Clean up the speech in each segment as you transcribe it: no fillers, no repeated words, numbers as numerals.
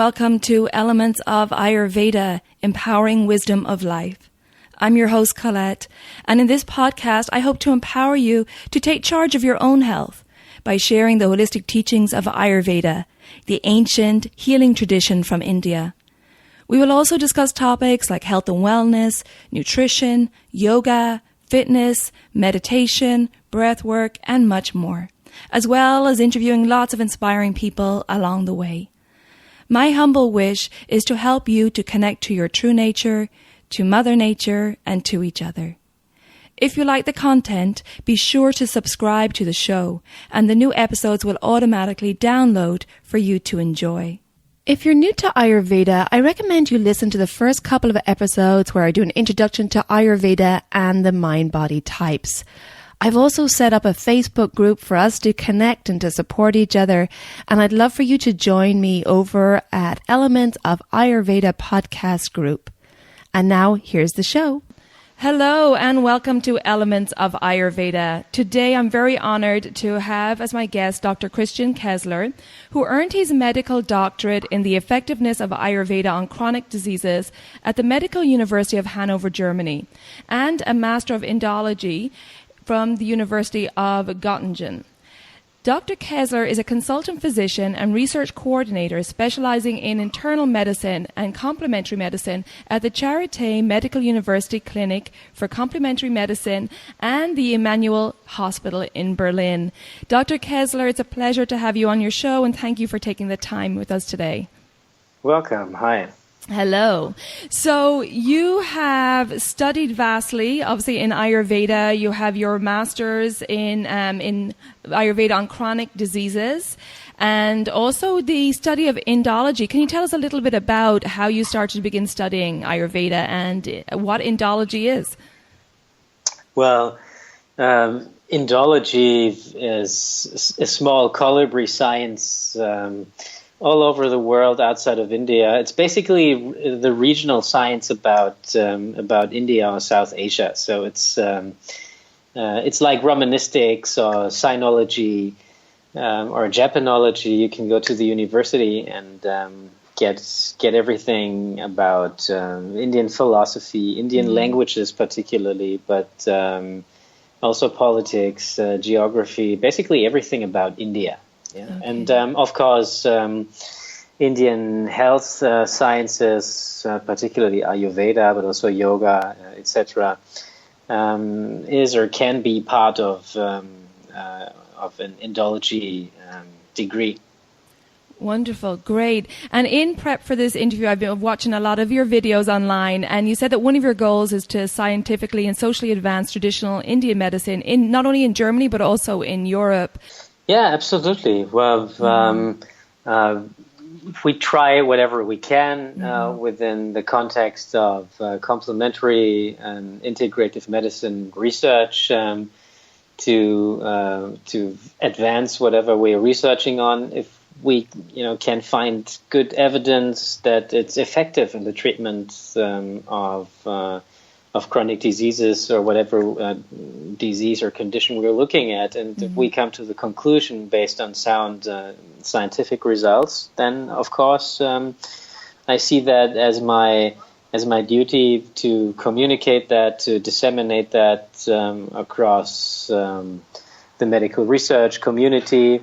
welcome to Elements of Ayurveda, Empowering Wisdom of Life. I'm your host, Colette, and in this podcast, I hope to empower you to take charge of your own health by sharing the holistic teachings of Ayurveda, the ancient healing tradition from India. We will also discuss topics like health and wellness, nutrition, yoga, fitness, meditation, breath work, and much more, as well as interviewing lots of inspiring people along the way. My humble wish is to help you to connect to your true nature, to Mother Nature, and to each other. If you like the content, be sure to subscribe to the show, and the new episodes will automatically download for you to enjoy. If you're new to Ayurveda, I recommend you listen to the first couple of episodes where I do an introduction to Ayurveda and the mind-body types. I've also set up a Facebook group for us to connect and to support each other, and I'd love for you to join me over at Elements of Ayurveda podcast group. And now, here's the show. Hello, and welcome to Elements of Ayurveda. Today, I'm very honored to have as my guest Dr. Christian Kessler, who earned his medical doctorate in the effectiveness of Ayurveda on chronic diseases at the Medical University of Hanover, Germany, and a Master of Indology from the University of Göttingen. Dr. Kessler is a consultant physician and research coordinator specializing in internal medicine and complementary medicine at the Charité Medical University Clinic for Complementary Medicine and the Immanuel Hospital in Berlin. Dr. Kessler, it's a pleasure to have you on your show, and thank you for taking the time with us today. Welcome. Hi. Hello. So you have studied vastly, obviously, in Ayurveda. You have your master's in Ayurveda on chronic diseases, and also the study of indology. Can you tell us a little bit about how you started to begin studying Ayurveda and what indology is? Well, indology is a small colibri science all over the world outside of India. It's basically the regional science about India or South Asia. So it's like Romanistics or Sinology or Japanology. You can go to the university and get everything about Indian philosophy, Indian languages particularly, but also politics, geography, basically everything about India. Yeah. Okay. And of course, Indian health sciences, particularly Ayurveda, but also yoga, etc., is or can be part of an indology degree. Wonderful, great. And in prep for this interview, I've been watching a lot of your videos online, and you said that one of your goals is to scientifically and socially advance traditional Indian medicine, in not only in Germany but also in Europe. Yeah, absolutely. Well, we try whatever we can within the context of complementary and integrative medicine research to advance whatever we're researching on. If we, can find good evidence that it's effective in the treatment of chronic diseases or whatever disease or condition we're looking at, and if we come to the conclusion based on sound scientific results, then of course I see that as my duty to communicate that, to disseminate that across the medical research community,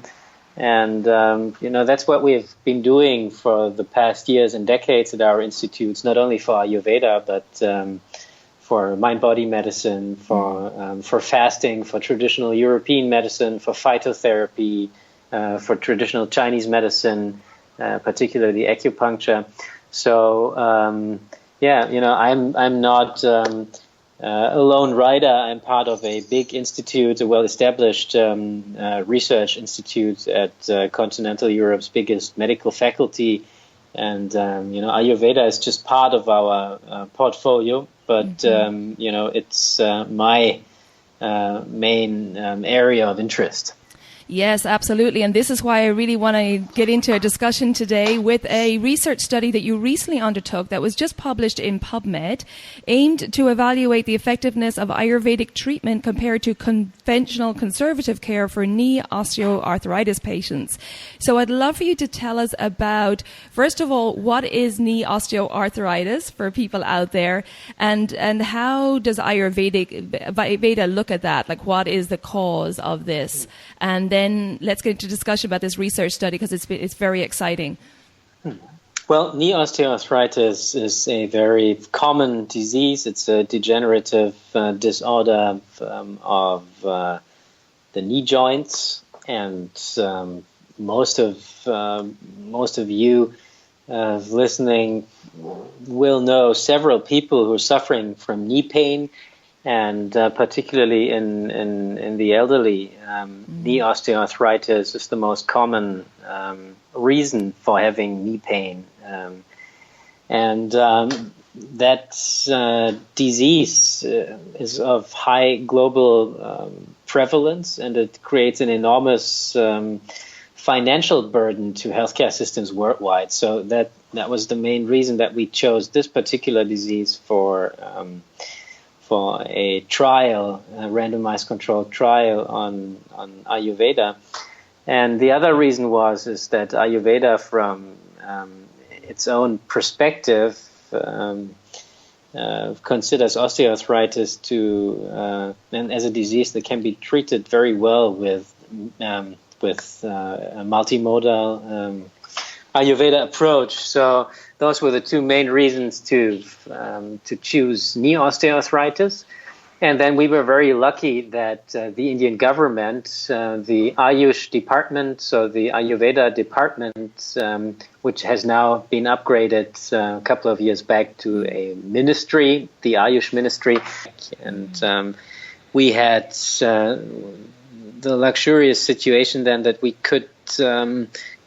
and that's what we have been doing for the past years and decades at our institutes, not only for Ayurveda but for mind-body medicine, for fasting, for traditional European medicine, for phytotherapy, for traditional Chinese medicine, particularly acupuncture. So, I'm not a lone rider. I'm part of a big institute, a well-established research institute at continental Europe's biggest medical faculty. And, Ayurveda is just part of our portfolio, but, it's my main area of interest. Yes, absolutely. And this is why I really want to get into a discussion today with a research study that you recently undertook that was just published in PubMed, aimed to evaluate the effectiveness of Ayurvedic treatment compared to conventional conservative care for knee osteoarthritis patients. So I'd love for you to tell us about, first of all, what is knee osteoarthritis for people out there, and how does Ayurveda look at that? Like, what is the cause of this? And then let's get into discussion about this research study, because it's very exciting. Well, knee osteoarthritis is a very common disease. It's a degenerative disorder of the knee joints, and most of you listening will know several people who are suffering from knee pain. And particularly in the elderly, knee osteoarthritis is the most common reason for having knee pain. That disease is of high global prevalence, and it creates an enormous financial burden to healthcare systems worldwide. So that was the main reason that we chose this particular disease for a trial, a randomized controlled trial on Ayurveda. And the other reason is that Ayurveda, from its own perspective, considers osteoarthritis and as a disease that can be treated very well with a multimodal Ayurveda approach. So those were the two main reasons to choose knee osteoarthritis. And then we were very lucky that the Indian government, the Ayush department, so the Ayurveda department, which has now been upgraded a couple of years back to a ministry, the Ayush ministry. And we had the luxurious situation then that we could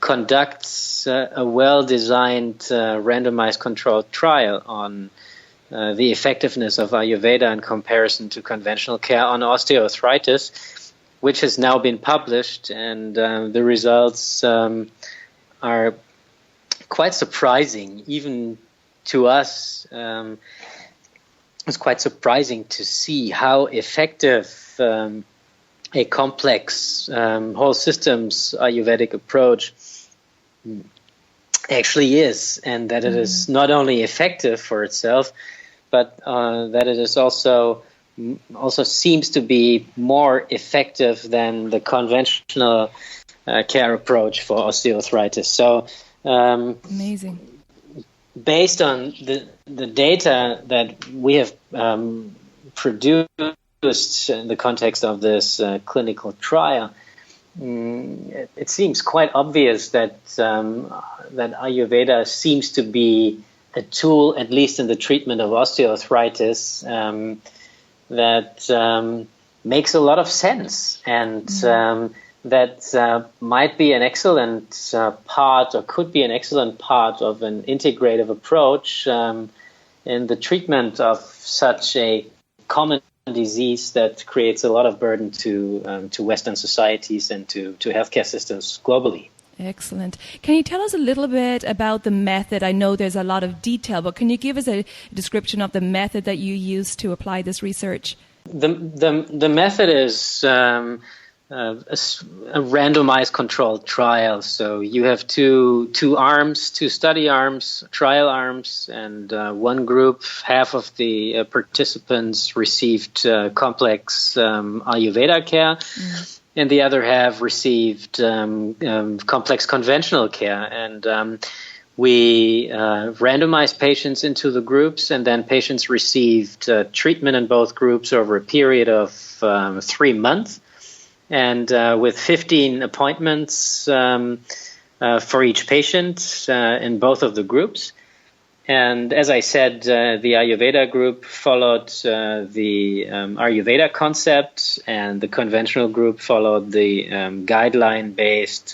conduct a well-designed randomized controlled trial on the effectiveness of Ayurveda in comparison to conventional care on osteoarthritis, which has now been published, and the results are quite surprising. Even to us, it's quite surprising to see how effective a complex whole systems Ayurvedic approach actually is, and that it is not only effective for itself, but that it is also seems to be more effective than the conventional care approach for osteoarthritis. So amazing. Based on the data that we have produced in the context of this clinical trial, it seems quite obvious that Ayurveda seems to be a tool, at least in the treatment of osteoarthritis, that makes a lot of sense, and that might be an excellent part, or could be an excellent part of an integrative approach in the treatment of such a common disease that creates a lot of burden to Western societies and to healthcare systems globally. Excellent. Can you tell us a little bit about the method? I know there's a lot of detail, but can you give us a description of the method that you used to apply this research? The method is a randomized controlled trial. So you have two arms, two study arms, trial arms, and one group, half of the participants received complex Ayurveda care, and the other half received complex conventional care. And we randomized patients into the groups, and then patients received treatment in both groups over a period of 3 months. And with 15 appointments for each patient in both of the groups. And as I said, the Ayurveda group followed the Ayurveda concept, and the conventional group followed the guideline-based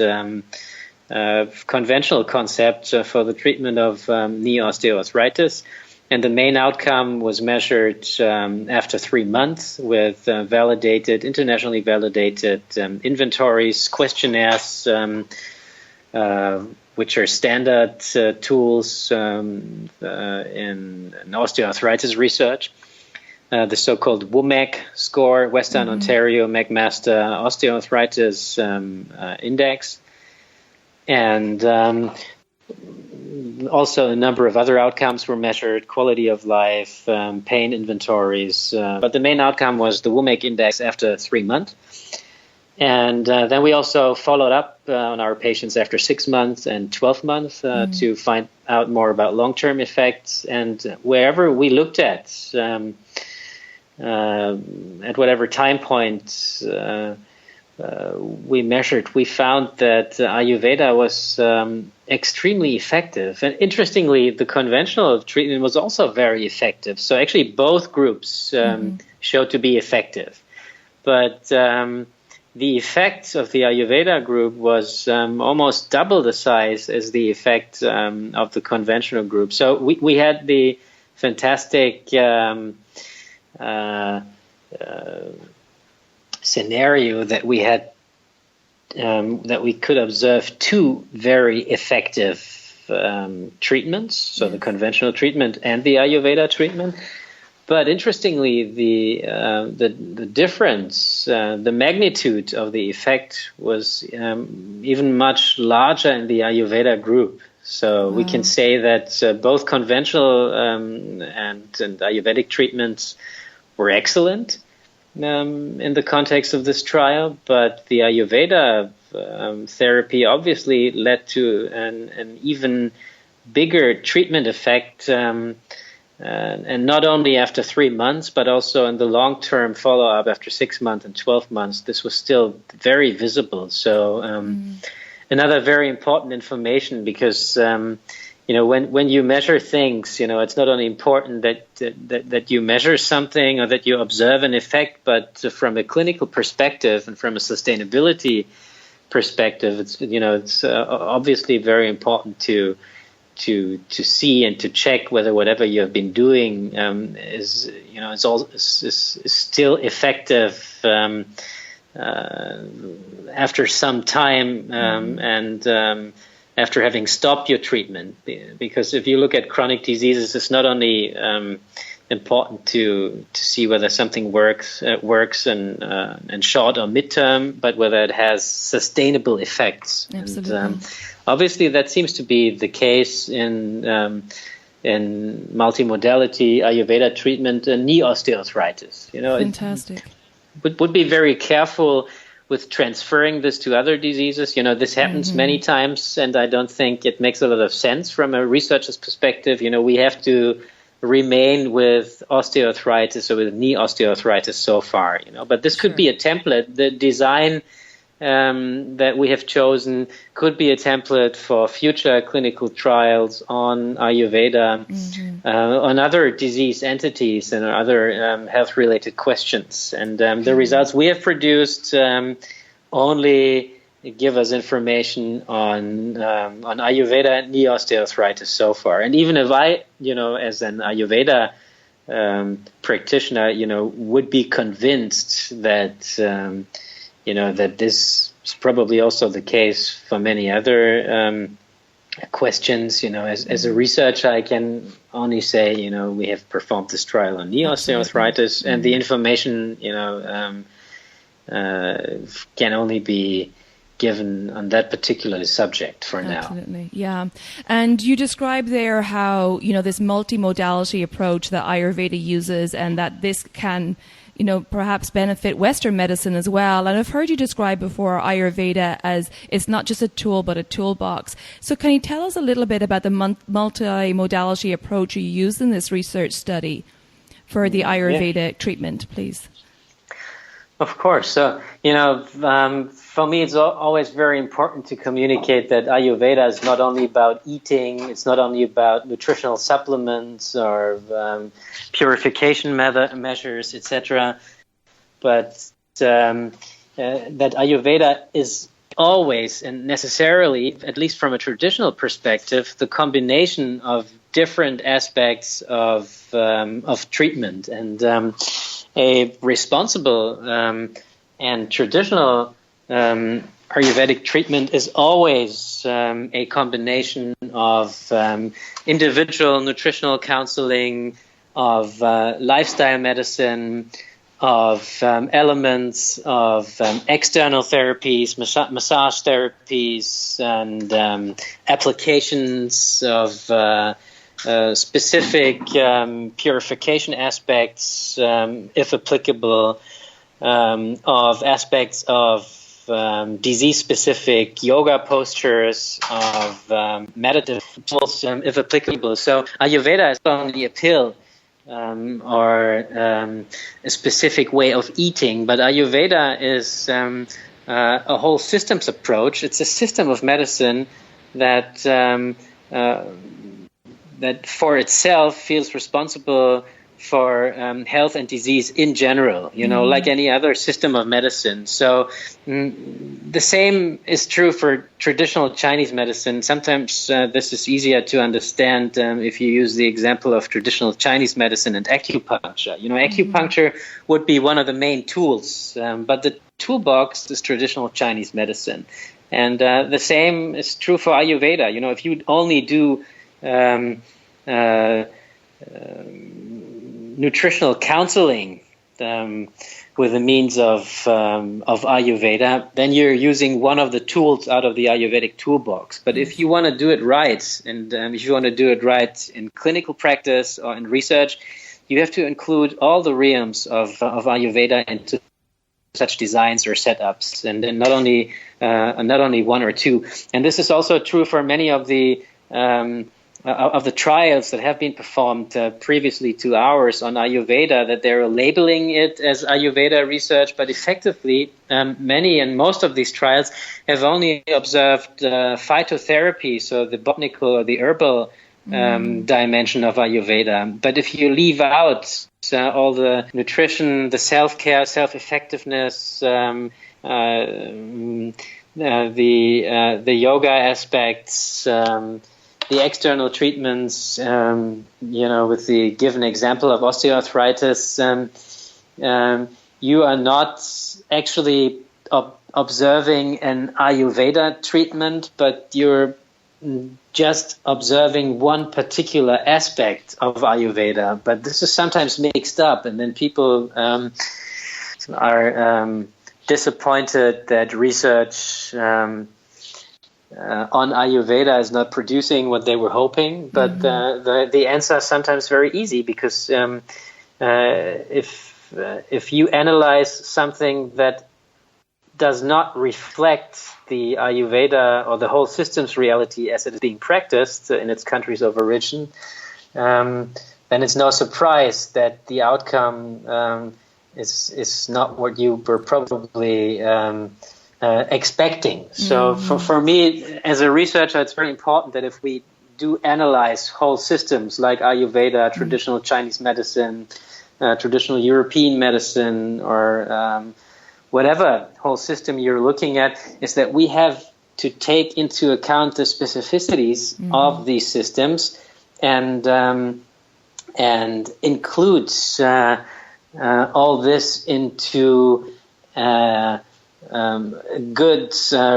conventional concept for the treatment of knee osteoarthritis. And the main outcome was measured after 3 months with internationally validated inventories, questionnaires, which are standard tools in osteoarthritis research. The so-called WOMAC score, Western Ontario McMaster Osteoarthritis Index. And also a number of other outcomes were measured, quality of life, pain inventories. But the main outcome was the WOMAC index after 3 months. And then we also followed up on our patients after 6 months and 12 months to find out more about long-term effects. And wherever we looked at whatever time point we measured, we found that Ayurveda was extremely effective. And interestingly, the conventional treatment was also very effective. So actually both groups showed to be effective. But the effect of the Ayurveda group was almost double the size as the effect of the conventional group. So we had the fantastic scenario that we had that we could observe two very effective treatments, so the conventional treatment and the Ayurveda treatment. But interestingly, the difference, the magnitude of the effect was even much larger in the Ayurveda group. So we can say that both conventional and Ayurvedic treatments were excellent in the context of this trial, but the Ayurveda therapy obviously led to an even bigger treatment effect, and not only after 3 months, but also in the long-term follow-up after 6 months and 12 months, this was still very visible. So another very important information, because when you measure things, it's not only important that you measure something or that you observe an effect, but from a clinical perspective and from a sustainability perspective, it's obviously very important to see and to check whether whatever you have been doing is still effective after some time and after having stopped your treatment. Because if you look at chronic diseases, it's not only important to see whether something works in short or midterm, but whether it has sustainable effects. Absolutely. And, obviously, that seems to be the case in multimodality Ayurveda treatment and knee osteoarthritis. Fantastic. Would be very careful with transferring this to other diseases. This happens many times, and I don't think it makes a lot of sense from a researcher's perspective. We have to remain with osteoarthritis or with knee osteoarthritis so far. But this could be a template. The design that we have chosen could be a template for future clinical trials on Ayurveda, on other disease entities and other health-related questions. And the results we have produced only give us information on Ayurveda and knee osteoarthritis so far. And even if I, as an Ayurveda practitioner, would be convinced that that this is probably also the case for many other questions. As a researcher, I can only say, we have performed this trial on knee osteoarthritis, and the information, can only be given on that particular subject for now. Absolutely, yeah. And you described there how, this multimodality approach that Ayurveda uses, and that this can perhaps benefit Western medicine as well. And I've heard you describe before Ayurveda as it's not just a tool, but a toolbox. So can you tell us a little bit about the multimodality approach you used in this research study for the Ayurveda treatment, please? Of course. So, for me, it's always very important to communicate that Ayurveda is not only about eating, it's not only about nutritional supplements or purification measures, etc., but that Ayurveda is always and necessarily, at least from a traditional perspective, the combination of different aspects of treatment, and a responsible and traditional Ayurvedic treatment is always a combination of individual nutritional counseling, of lifestyle medicine, of elements of external therapies, massage therapies, and applications of specific purification aspects, if applicable, of aspects of disease-specific yoga postures, of meditative tools, if applicable. So Ayurveda is not only a pill or a specific way of eating, but Ayurveda is a whole systems approach. It's a system of medicine that that for itself feels responsible for health and disease in general, like any other system of medicine. So the same is true for traditional Chinese medicine. Sometimes this is easier to understand if you use the example of traditional Chinese medicine and acupuncture. Acupuncture would be one of the main tools, but the toolbox is traditional Chinese medicine. And the same is true for Ayurveda. If you only do nutritional counseling with the means of Ayurveda, then you're using one of the tools out of the Ayurvedic toolbox. But if you want to do it right, and if you want to do it right in clinical practice or in research, you have to include all the realms of Ayurveda into such designs or setups, and then not only one or two. And this is also true for many of the trials that have been performed previously to ours on Ayurveda, that they're labeling it as Ayurveda research, but effectively many and most of these trials have only observed phytotherapy, so the botanical or the herbal dimension of Ayurveda. But if you leave out all the nutrition, the self-care, self-effectiveness, the yoga aspects, the external treatments, with the given example of osteoarthritis, you are not actually observing an Ayurveda treatment, but you're just observing one particular aspect of Ayurveda. But this is sometimes mixed up, and then people are disappointed that research on Ayurveda is not producing what they were hoping. But the answer is sometimes very easy, because if you analyze something that does not reflect the Ayurveda or the whole system's reality as it is being practiced in its countries of origin, then it's no surprise that the outcome is not what you were probably expecting. So for me, as a researcher, it's very important that if we do analyze whole systems like Ayurveda, traditional Chinese medicine, traditional European medicine, or whatever whole system you're looking at, is that we have to take into account the specificities of these systems and includes all this into good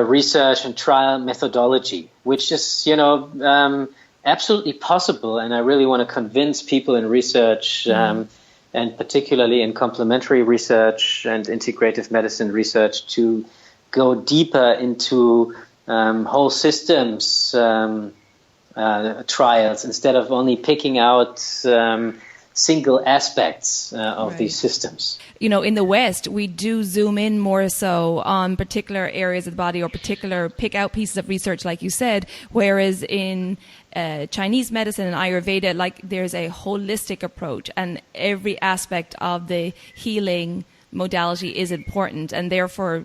research and trial methodology, which is, absolutely possible. And I really want to convince people in research, and particularly in complementary research and integrative medicine research, to go deeper into whole systems trials instead of only picking out single aspects of these systems. In the West, we do zoom in more so on particular areas of the body or pick out pieces of research, like you said, whereas in Chinese medicine and Ayurveda, there's a holistic approach, and every aspect of the healing modality is important, and therefore,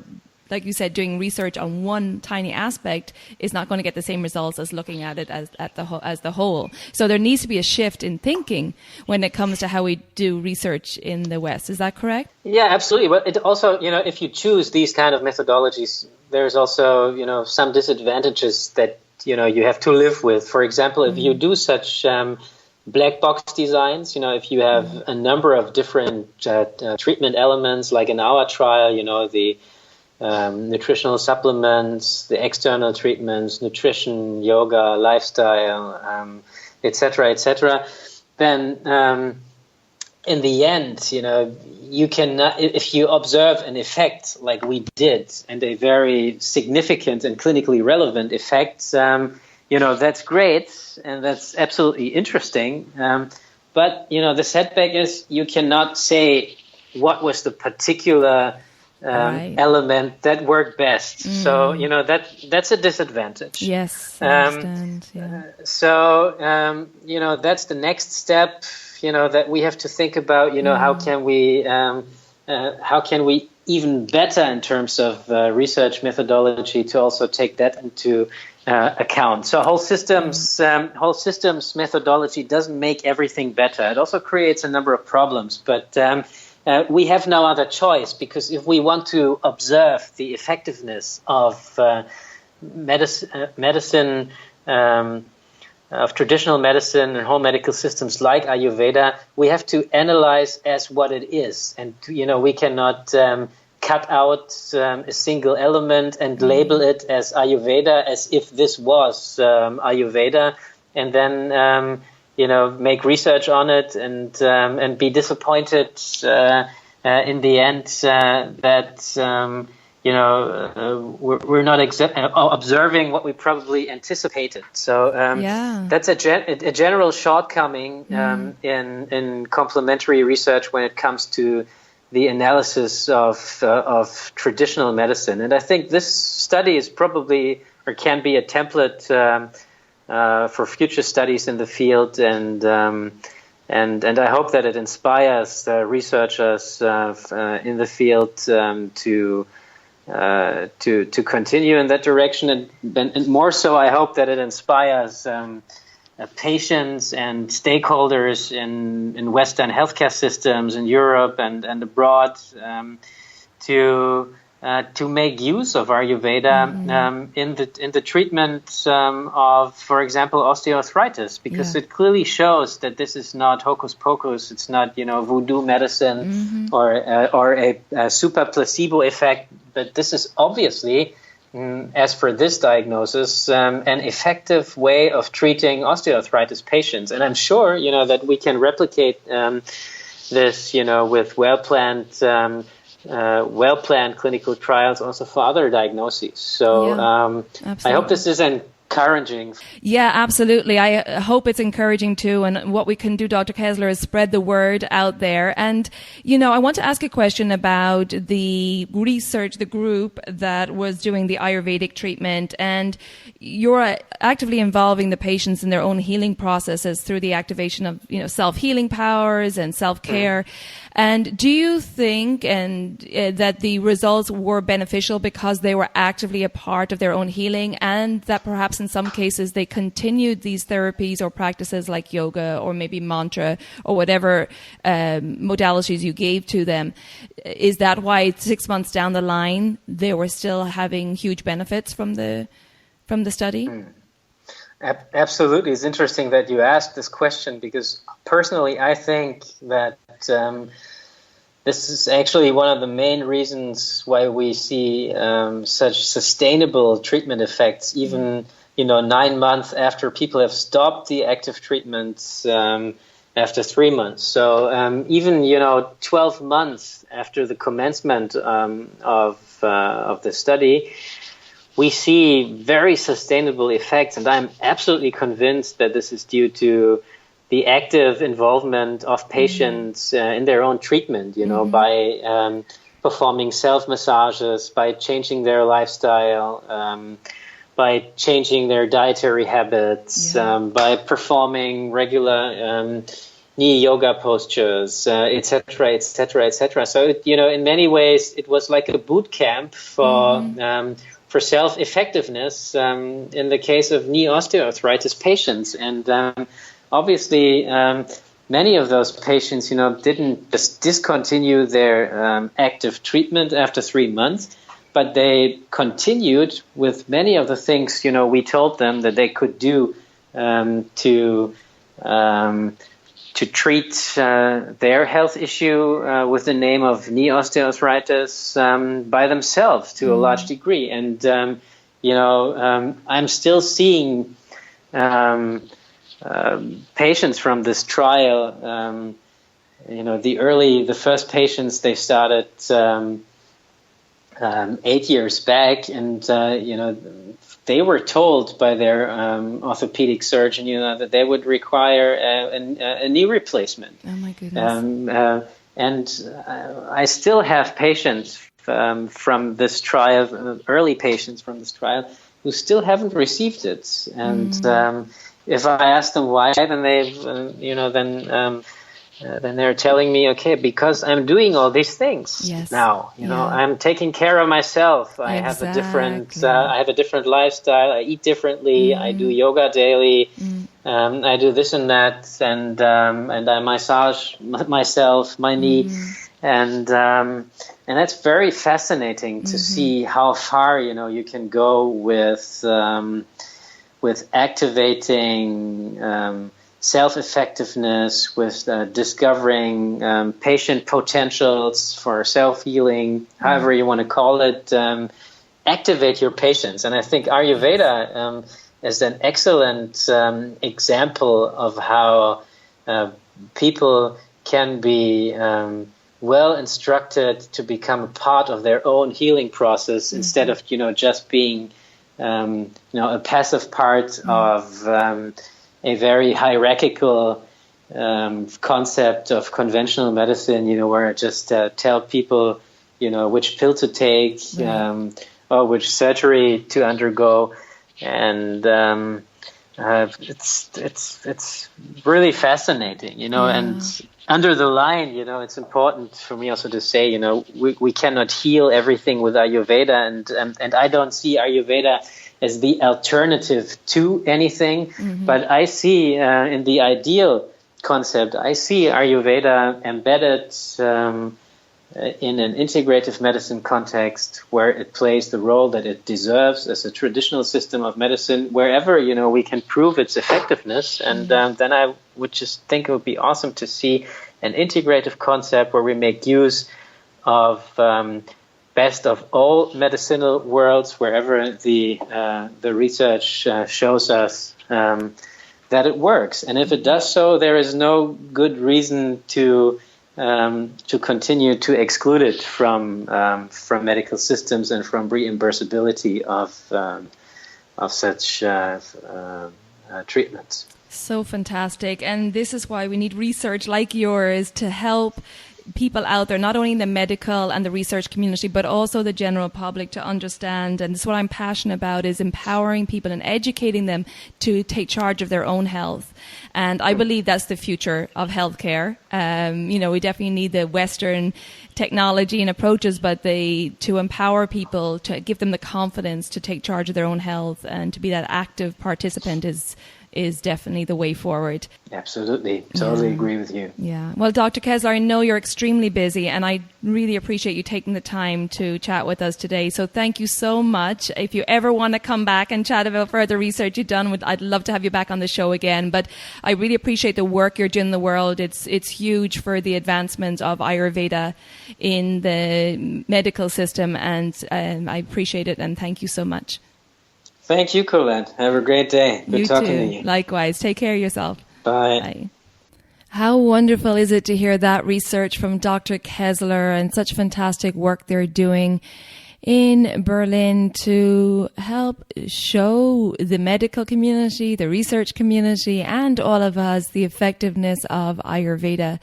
like you said, doing research on one tiny aspect is not going to get the same results as looking at it as the whole. So there needs to be a shift in thinking when it comes to how we do research in the West. Is that correct? Yeah, absolutely. But it also, if you choose these kind of methodologies, there's also, some disadvantages that you have to live with. For example, if you do such black box designs, if you have a number of different treatment elements, like in our trial, the nutritional supplements, the external treatments, nutrition, yoga, lifestyle, etc., then in the end, you cannot, if you observe an effect like we did, and a very significant and clinically relevant effect, that's great and that's absolutely interesting. But the setback is you cannot say what was the particular element that worked best. So that's a disadvantage. Yes, I understand. Yeah. So that's the next step. That we have to think about. How can we even better in terms of research methodology to also take that into account. So whole systems methodology doesn't make everything better. It also creates a number of problems, but we have no other choice, because if we want to observe the effectiveness of medicine, of traditional medicine and whole medical systems like Ayurveda, we have to analyze as what it is. And, we cannot cut out a single element and label it as Ayurveda as if this was Ayurveda, and then, make research on it and be disappointed in the end that we're not observing what we probably anticipated. So that's a general shortcoming in complementary research when it comes to the analysis of traditional medicine. And I think this study is probably, or can be, a template for future studies in the field, and I hope that it inspires researchers in the field to continue in that direction, and more so, I hope that it inspires patients and stakeholders in Western healthcare systems in Europe and abroad to make use of Ayurveda in the treatment of, for example, osteoarthritis, because it clearly shows that this is not hocus pocus. It's not voodoo medicine or a super placebo effect, but this is obviously, as for this diagnosis, an effective way of treating osteoarthritis patients. And I'm sure that we can replicate this with well-planned clinical trials also for other diagnoses. So I hope this is encouraging. Yeah, absolutely. I hope it's encouraging too. And what we can do, Dr. Kessler, is spread the word out there. And, I want to ask a question about the research, the group that was doing the Ayurvedic treatment. And you're actively involving the patients in their own healing processes through the activation of, self-healing powers and self-care. And do you think that the results were beneficial because they were actively a part of their own healing, and that perhaps in some cases they continued these therapies or practices like yoga or maybe mantra or whatever modalities you gave to them? Is that why 6 months down the line they were still having huge benefits from the study? Absolutely. It's interesting that you asked this question, because personally I think that this is actually one of the main reasons why we see such sustainable treatment effects, even 9 months after people have stopped the active treatments after 3 months. So even 12 months after the commencement of the study, we see very sustainable effects, and I'm absolutely convinced that this is due to the active involvement of patients in their own treatment, by performing self-massages, by changing their lifestyle, by changing their dietary habits, by performing regular knee yoga postures, etc., etc., etc. So, in many ways, it was like a boot camp for self-effectiveness in the case of knee osteoarthritis patients. And obviously, many of those patients, didn't just discontinue their active treatment after 3 months, but they continued with many of the things, we told them that they could do to treat their health issue with the name of knee osteoarthritis by themselves to a large degree. And, I'm still seeing patients from this trial. The first patients, they started 8 years back, and they were told by their orthopedic surgeon, that they would require a knee replacement. Oh my goodness! And I still have patients from this trial, early patients from this trial, who still haven't received it. And if I ask them why, then then they're telling me, okay, because I'm doing all these things now. I'm taking care of myself. I have a different lifestyle. I eat differently. I do yoga daily. I do this and that, and I massage myself, my knee, and that's very fascinating to see how far you can go with activating self-effectiveness, with discovering patient potentials for self-healing, however you want to call it. Activate your patients. And I think Ayurveda is an excellent example of how people can be well instructed to become a part of their own healing process instead of just being a passive part of a very hierarchical concept of conventional medicine, where I just tell people, which pill to take, or which surgery to undergo, and it's really fascinating, And under the line, it's important for me also to say, we cannot heal everything with Ayurveda, and I don't see Ayurveda as the alternative to anything, but I see in the ideal concept, I see Ayurveda embedded in an integrative medicine context where it plays the role that it deserves as a traditional system of medicine, wherever we can prove its effectiveness, and then I would just think it would be awesome to see an integrative concept where we make use of best of all medicinal worlds, wherever the research shows us that it works. And if it does so, there is no good reason to continue to exclude it from medical systems and from reimbursability of such treatments. So fantastic. And this is why we need research like yours to help people out there, not only in the medical and the research community, but also the general public to understand. And this is what I'm passionate about, is empowering people and educating them to take charge of their own health. And I believe that's the future of healthcare. We definitely need the Western technology and approaches, but to empower people, to give them the confidence to take charge of their own health and to be that active participant is definitely the way forward. Absolutely. Totally agree with you. Yeah. Well, Dr. Kessler, I know you're extremely busy, and I really appreciate you taking the time to chat with us today. So thank you so much. If you ever want to come back and chat about further research you've done, I'd love to have you back on the show again. But I really appreciate the work you're doing in the world. It's huge for the advancement of Ayurveda in the medical system, and I appreciate it, and thank you so much. Thank you, Colette. Have a great day. Good talking to you. Likewise. Take care of yourself. Bye. Bye. How wonderful is it to hear that research from Dr. Kessler and such fantastic work they're doing in Berlin to help show the medical community, the research community, and all of us the effectiveness of Ayurveda.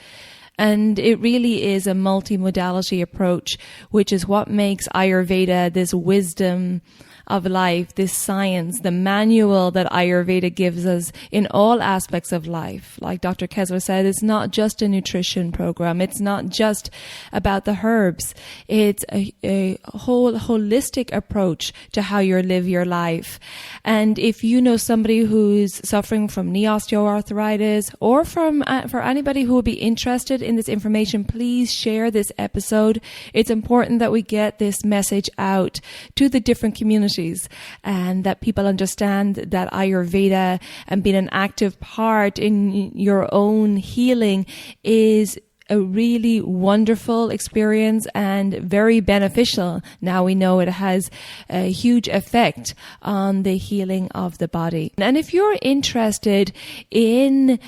And it really is a multimodality approach, which is what makes Ayurveda this wisdom of life, this science, the manual that Ayurveda gives us in all aspects of life. Like Dr. Kessler said, it's not just a nutrition program. It's not just about the herbs. It's a whole holistic approach to how you live your life. And if you know somebody who's suffering from knee osteoarthritis, or for anybody who would be interested in this information, please share this episode. It's important that we get this message out to the different communities and that people understand that Ayurveda and being an active part in your own healing is a really wonderful experience and very beneficial. Now we know it has a huge effect on the healing of the body. And if you're interested in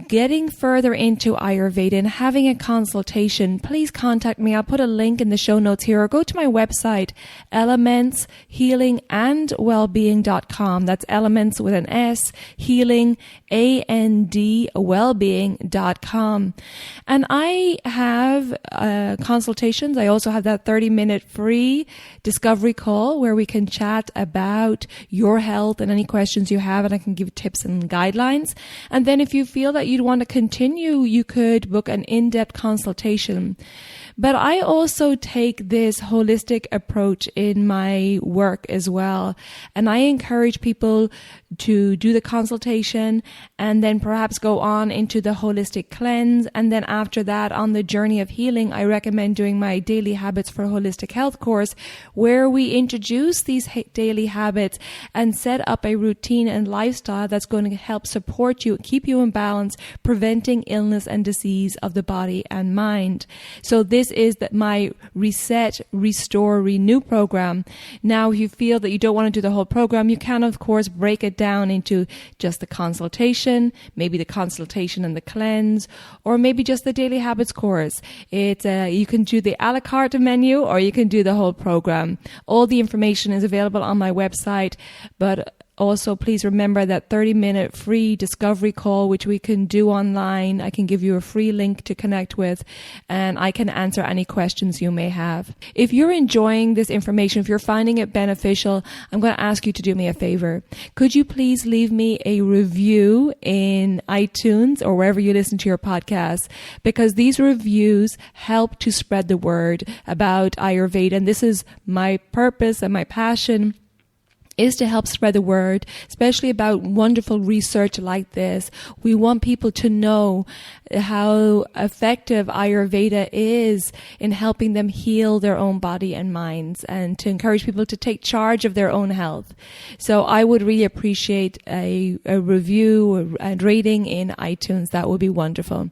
getting further into Ayurveda and having a consultation, please contact me. I'll put a link in the show notes here, or go to my website, elementshealingandwellbeing.com. That's elements with an S, healing, A-N-D, wellbeing.com. And I have consultations. I also have that 30-minute free discovery call where we can chat about your health and any questions you have, and I can give tips and guidelines. And then if you feel that you'd want to continue, you could book an in-depth consultation. But I also take this holistic approach in my work as well. And I encourage people to do the consultation and then perhaps go on into the holistic cleanse. And then after that, on the journey of healing, I recommend doing my Daily Habits for Holistic Health course, where we introduce these daily habits and set up a routine and lifestyle that's going to help support you, keep you in balance, preventing illness and disease of the body and mind. So this is my Reset, Restore, Renew program. Now, if you feel that you don't want to do the whole program, you can, of course, break it down into just the consultation, maybe the consultation and the cleanse, or maybe just the Daily Habits course. You can do the a la carte menu, or you can do the whole program. All the information is available on my website, but also, please remember that 30-minute free discovery call, which we can do online. I can give you a free link to connect with, and I can answer any questions you may have. If you're enjoying this information, if you're finding it beneficial, I'm going to ask you to do me a favor. Could you please leave me a review in iTunes or wherever you listen to your podcasts? Because these reviews help to spread the word about Ayurveda, and this is my purpose and my passion, is to help spread the word, especially about wonderful research like this. We want people to know how effective Ayurveda is in helping them heal their own body and minds, and to encourage people to take charge of their own health. So I would really appreciate a review and rating in iTunes. That would be wonderful.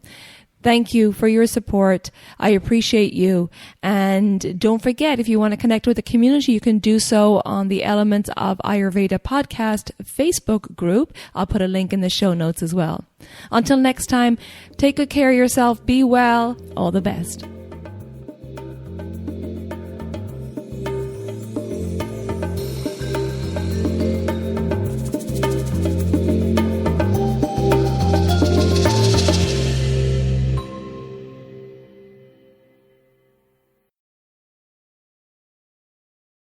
Thank you for your support. I appreciate you. And don't forget, if you want to connect with the community, you can do so on the Elements of Ayurveda podcast Facebook group. I'll put a link in the show notes as well. Until next time, take good care of yourself. Be well. All the best.